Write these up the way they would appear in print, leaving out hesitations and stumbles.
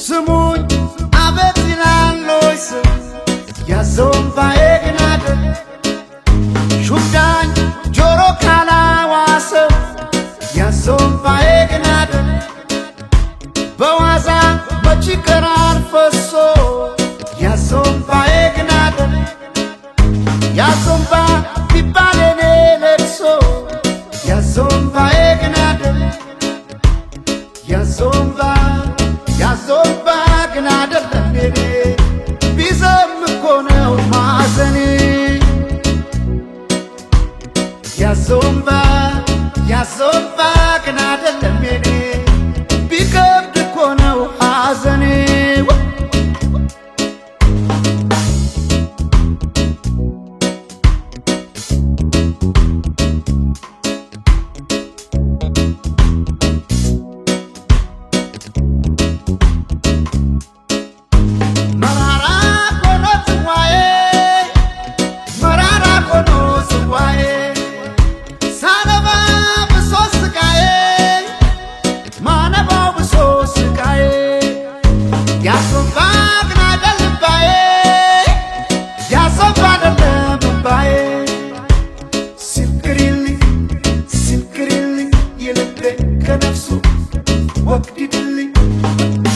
ስሙኝ አቤት ይላሎይ ሰው ያዞምባዬ ግናደ ሹዳኝ ጆሮ ካላዋሰው ያዞምባዬ ግናደ በዋዛ መች ቀራር ፈሶ ያዞምባዬ ግናደ ያዞምባ ቢባል የኔ ለቅሶ ያዞምባዬ ግናደ ያዞምባ ግን አይደለም የኔ ቢዘም እኮ ነው ማዘኔ ያዞምባ ግን አይደለም የኔ ቢከብድ እኮ ነው ሐዘኔ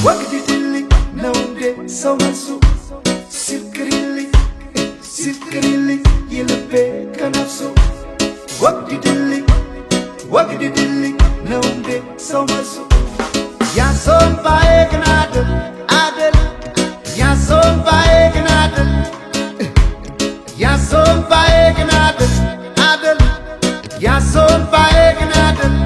ወግድልኝ ነው እንዴ ሰው መልሱ ሲልክሪልኝ የልቤ ከነፍሱ ወግድልኝ ነው እንዴ ሰው መልሱ ያዞምባዬ ግን አደል ያዞምባዬ ግን አደል ያዞምባዬ ግን አደል ያዞምባዬ ግን አደል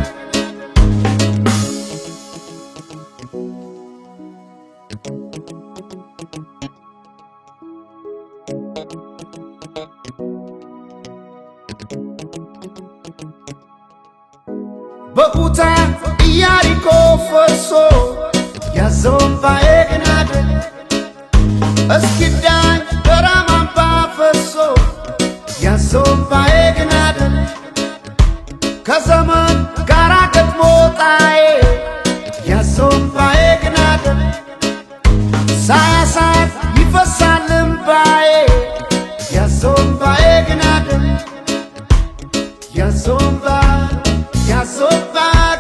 በኩታ ኢያሪኮ ፈርሶ ያዞምባዬ ግን አደል እስኪዳኝ በራማምባ ፈርሶ ያዞምባዬ ግን አደል ከዘመን ጋራ ገጥሞ ጣዬ ያዞምባዬ ግን አደል ሳያሳት ይፈሳል እምባዬ ያዞምባዬ ግን አደል ያዞምባ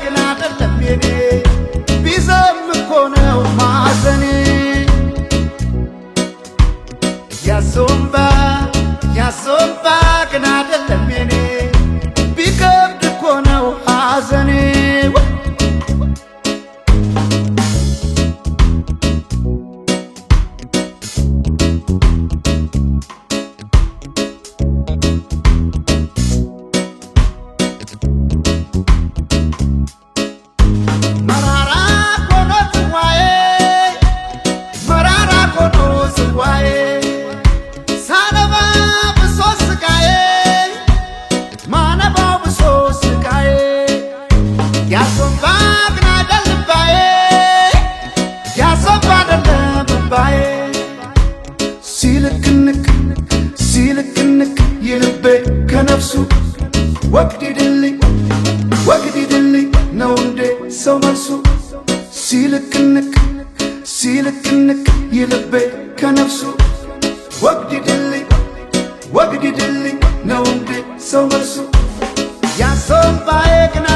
ግን አይደለም የኔ ቢዘም እኮ ነው ማዘኔ ያዞምባ ግን አይደለም የኔ ቢከብድ እኮ ነው ሐዘኔ ሲልክንክ የልቤ ከነፍሱ ወግድልኝ ነው እንዴ ሰው መልሱ ሲልክንክ የልቤ ከነፍሱ ወግድልኝ ነው እንዴ ሰው መልሱ ያዞምባዬ ግን